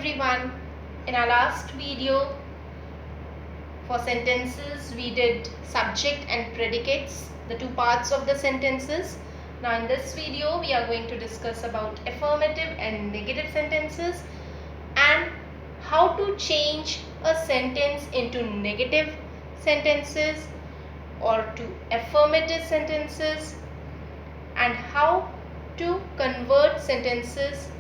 everyone. In our last video for sentences we did subject and predicates, the two parts of the sentences. Now in this video we are going to discuss about affirmative and negative sentences and how to change a sentence into negative sentences or to affirmative sentences and how to convert sentences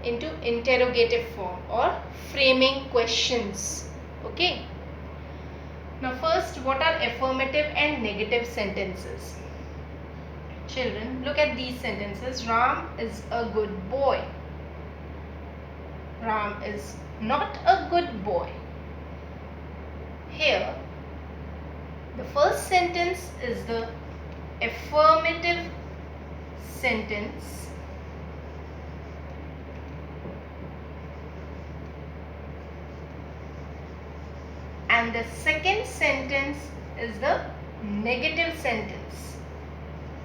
into interrogative form or framing questions. Okay. Now first, what are affirmative and negative sentences? Children, look at these sentences. Ram is a good boy. Ram is not a good boy. Here, the first sentence is the affirmative sentence. And the second sentence is the negative sentence.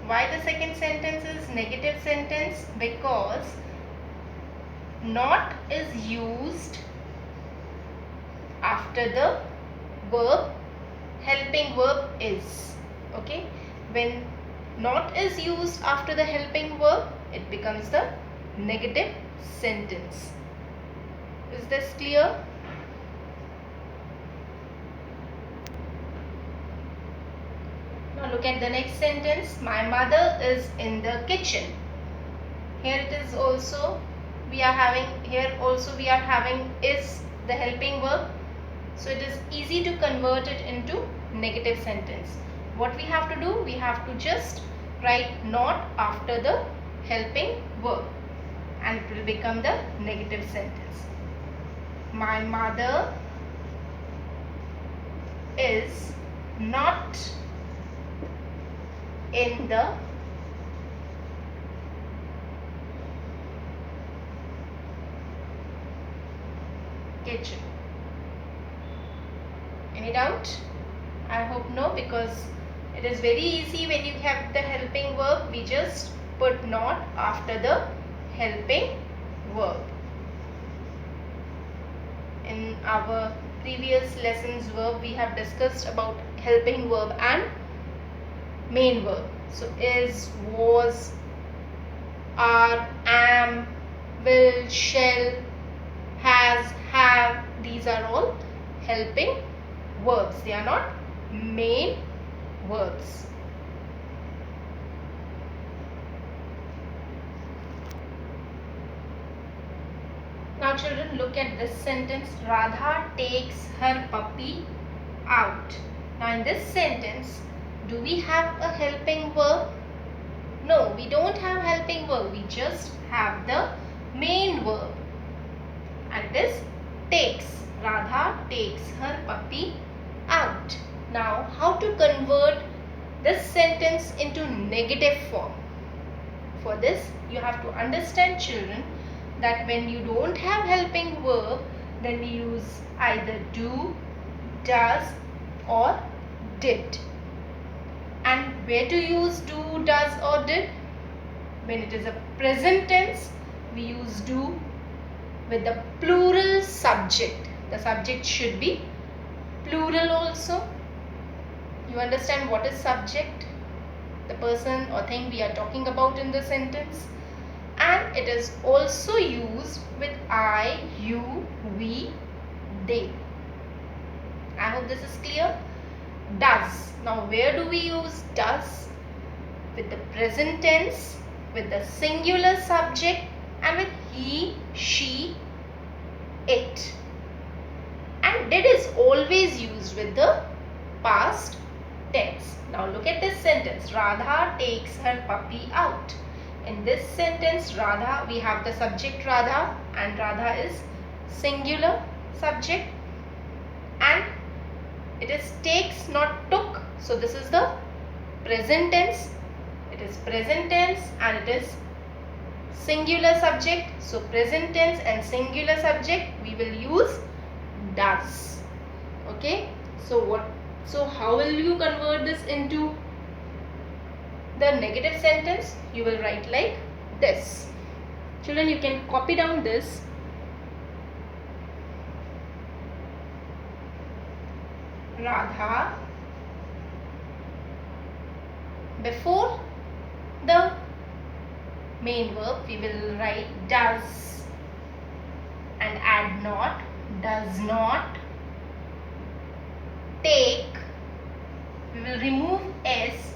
Why the second sentence is negative sentence? Because not is used after the verb, helping verb is. Okay. When not is used after the helping verb, it becomes the negative sentence. Is this clear? Now look at the next sentence. My mother is in the kitchen. Here it is also we are having is the helping verb. So it is easy to convert it into negative sentence. What we have to do? We have to just write not after the helping verb and it will become the negative sentence. My mother is not in the kitchen. Any doubt? I hope no, because it is very easy when you have the helping verb. We just put not after the helping verb. In our previous lessons verb, we have discussed about helping verb and main verb. So is, was, are, am, will, shall, has, have, these are all helping verbs. They are not main verbs. Now children, look at this sentence. Radha takes her puppy out. Now in this sentence, do we have a helping verb? No, we don't have helping verb. We just have the main verb. And this takes. Radha takes her puppy out. Now, how to convert this sentence into negative form? For this, you have to understand, children, that when you don't have helping verb, then we use either do, does or did. And where to use do, does or did? When it is a present tense, we use do with the plural subject. The subject should be plural also. You understand what is subject? The person or thing we are talking about in the sentence. And it is also used with I, you, we, they. I hope this is clear. Does. Now where do we use does? With the present tense, with the singular subject and with he, she, it. And did is always used with the past tense. Now look at this sentence. Radha takes her puppy out. In this sentence, Radha, we have the subject Radha and Radha is singular subject and it is takes, not took. So this is the present tense. It is present tense and it is singular subject. So present tense and singular subject we will use does. Okay. So how will you convert this into the negative sentence? You will write like this. Children, you can copy down this Radha. Before the main verb we will write does and add not. Does not take. We will remove s.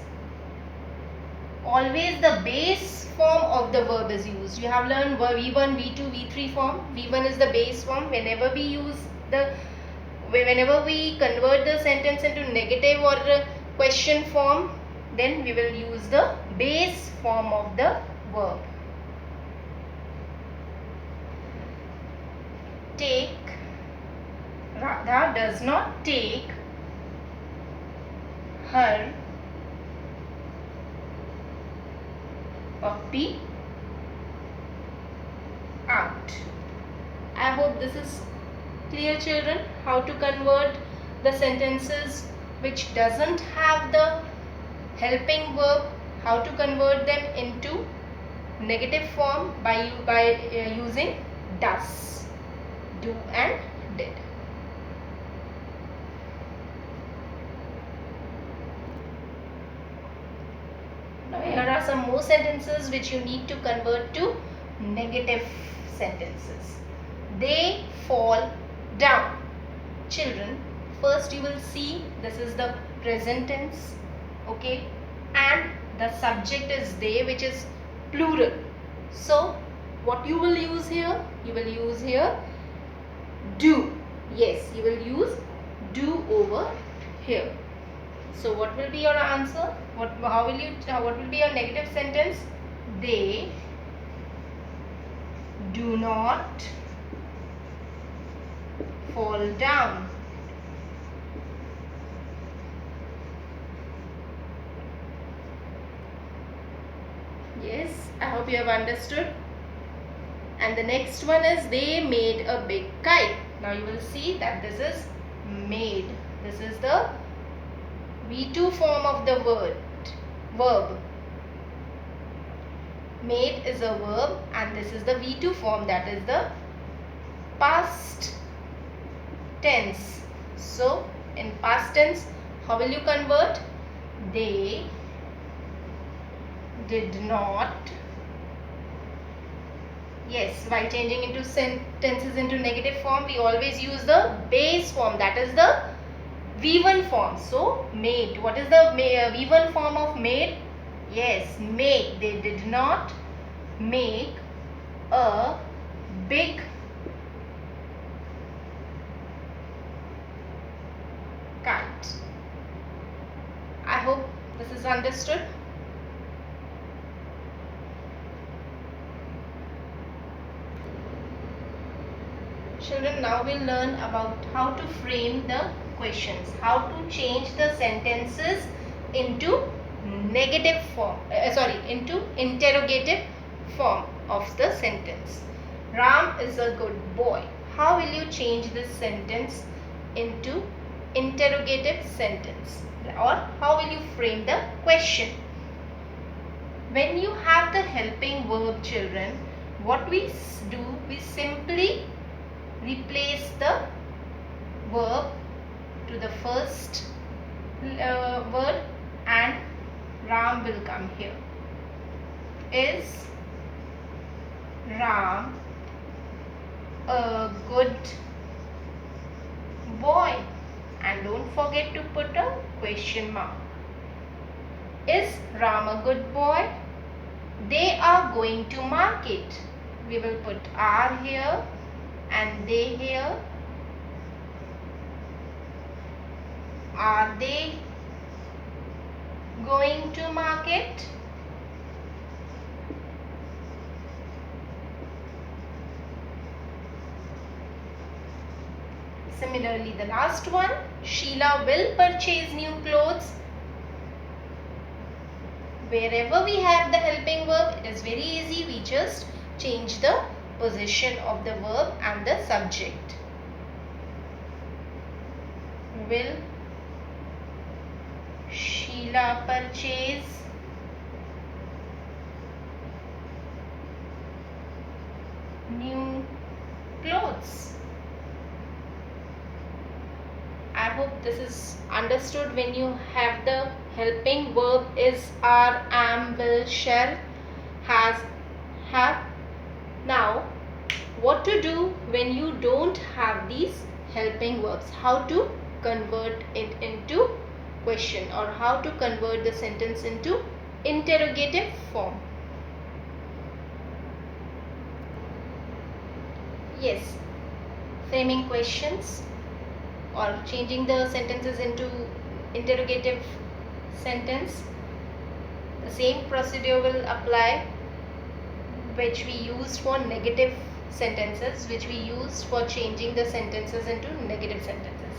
Always the base form of the verb is used. You have learned V1, V2, V3 form. V1 is the base form. Whenever we convert the sentence into negative or question form, then we will use the base form of the verb. Take. Radha does not take her puppy out. I hope this is clear, children, how to convert the sentences which doesn't have the helping verb, how to convert them into negative form by using does, do and did. Now here are some more sentences which you need to convert to negative sentences. They fall down. Children, first you will see this is the present tense, okay, and the subject is they, which is plural. So what you will use here? You will use here do. Yes, you will use do over here. So what will be your answer? What will be your negative sentence? They do not fall down. Yes, I hope you have understood. And the next one is they made a big kite. Now you will see that this is made. This is the V2 form of the verb. Made is a verb and this is the V2 form, that is the past tense. So in past tense, how will you convert? They did not. Yes, while changing into sentences into negative form, we always use the base form, that is the V1 form. So made. What is the V1 form of made? Yes, make. They did not make a big kite. I hope this is understood. Children, now we'll learn about how to frame the questions, how to change the sentences into negative form, into interrogative form of the sentence. Ram is a good boy. How will you change this sentence into interrogative sentence, or how will you frame the question? When you have the helping verb, children, what we do, we simply replace the verb to the first word and Ram will come here. Is Ram a good boy? And don't forget to put a question mark. Is Ram a good boy? They are going to market. We will put are here and they here. Are they going to market? Similarly, the last one, Sheila will purchase new clothes. Wherever we have the helping verb, it is very easy. We just change the position of the verb and the subject. Will Sheila purchase new clothes? I hope this is understood. When you have the helping verb is, are, am, will, shall, has, have. Now, what to do when you don't have these helping verbs? How to convert it into question, or how to convert the sentence into interrogative form? Yes, framing questions or changing the sentences into interrogative sentence. The same procedure will apply which we used for negative sentences, which we used for changing the sentences into negative sentences.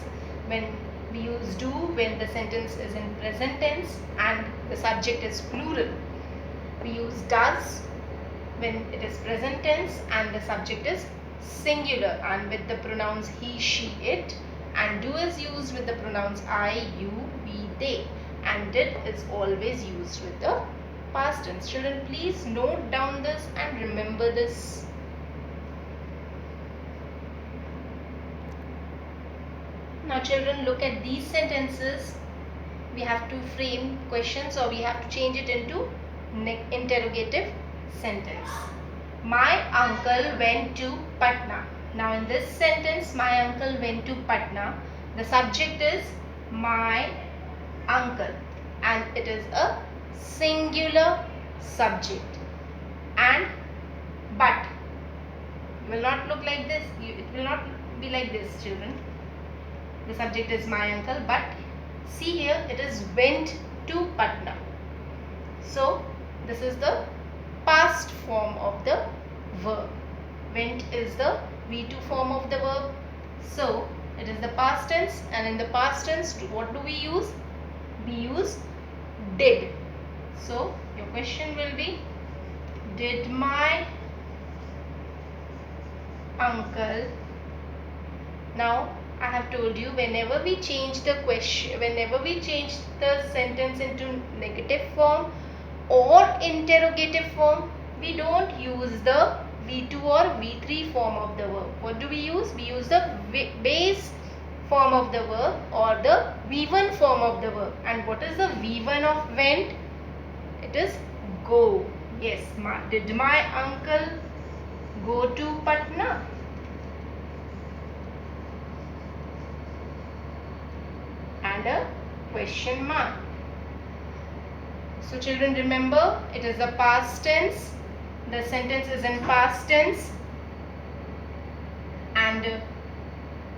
When we use do when the sentence is in present tense and the subject is plural. We use does when it is present tense and the subject is singular and with the pronouns he, she, it, and do is used with the pronouns I, you, we, they, and did is always used with the past tense. Children, please note down this and remember this. Now children, look at these sentences. We have to frame questions, or we have to change it into interrogative sentence. My uncle went to Patna. Now in this sentence, my uncle went to Patna, the subject is my uncle and it is a singular subject. And but will not look like this. It will not be like this, children. The subject is my uncle, but see here it is went to Patna. So this is the past form of the verb. Went is the V2 form of the verb. So it is the past tense, and in the past tense what do we use? We use did. So your question will be, did my uncle. Now I have told you, whenever we change the question, whenever we change the sentence into negative form or interrogative form, we don't use the V2 or V3 form of the verb. What do we use? We use the base form of the verb or the V1 form of the verb. And what is the V1 of went? It is go. Yes, did my uncle go to Patna? And a question mark. So children, remember, it is the past tense. The sentence is in past tense, and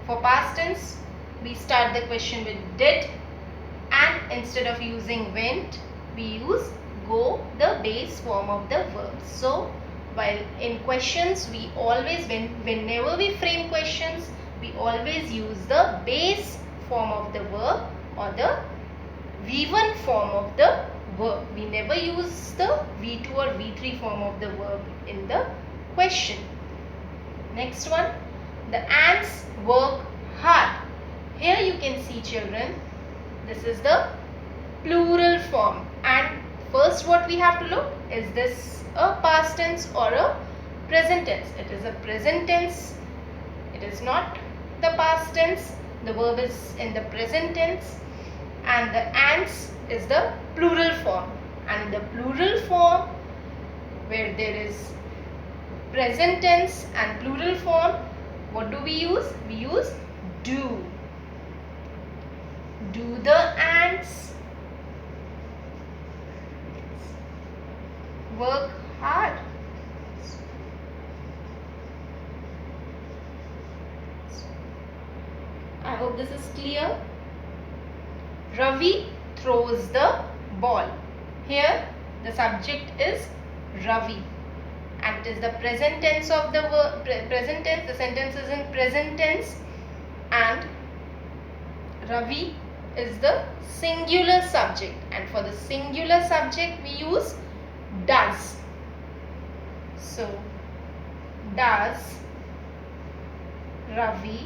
for past tense we start the question with did, and instead of using went we use go, the base form of the verb. So while in questions we always, whenever we frame questions, we always use the base form of the verb or the V1 form of the verb. We never use the V2 or V3 form of the verb in the question. Next one, the ants work hard. Here you can see, children, this is the plural form, and first what we have to look, is this a past tense or a present tense? It is a present tense. It is not the past tense. The verb is in the present tense, and the ants is the plural form. And in the plural form, where there is present tense and plural form, what do we use? We use do. Do the ants work hard? I hope this is clear. Ravi throws the ball. Here the subject is Ravi, and it is the present tense of the verb. Present tense, the sentence is in present tense, and Ravi is the singular subject, and for the singular subject we use does. So does Ravi,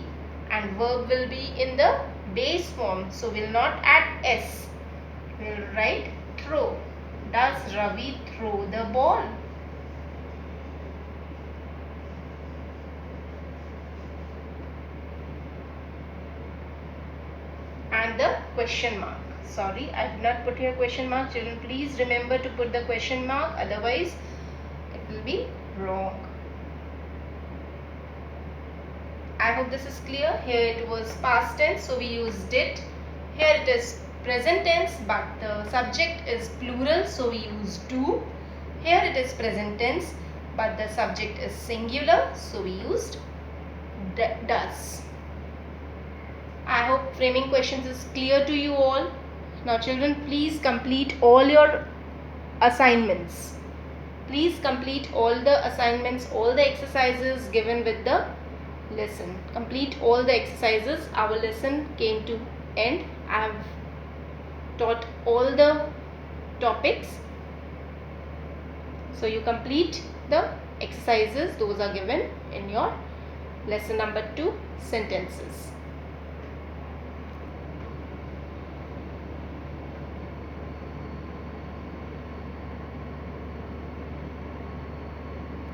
and verb will be in the base form, so we will not add s. We will write throw. Does Ravi throw the ball? and the question mark. Sorry, I did not put here question mark. Children, please remember to put the question mark, otherwise it will be wrong. I hope this is clear. Here it was past tense, so we used did. Here it is present tense, but the subject is plural, so we use do. Here it is present tense, but the subject is singular, so we used does. I hope framing questions is clear to you all. Now children, please complete all your assignments. Please complete all the assignments, all the exercises given with the lesson. Complete all the exercises. Our lesson came to end. I have taught all the topics. So you complete the exercises. Those are given in your lesson number 2, sentences.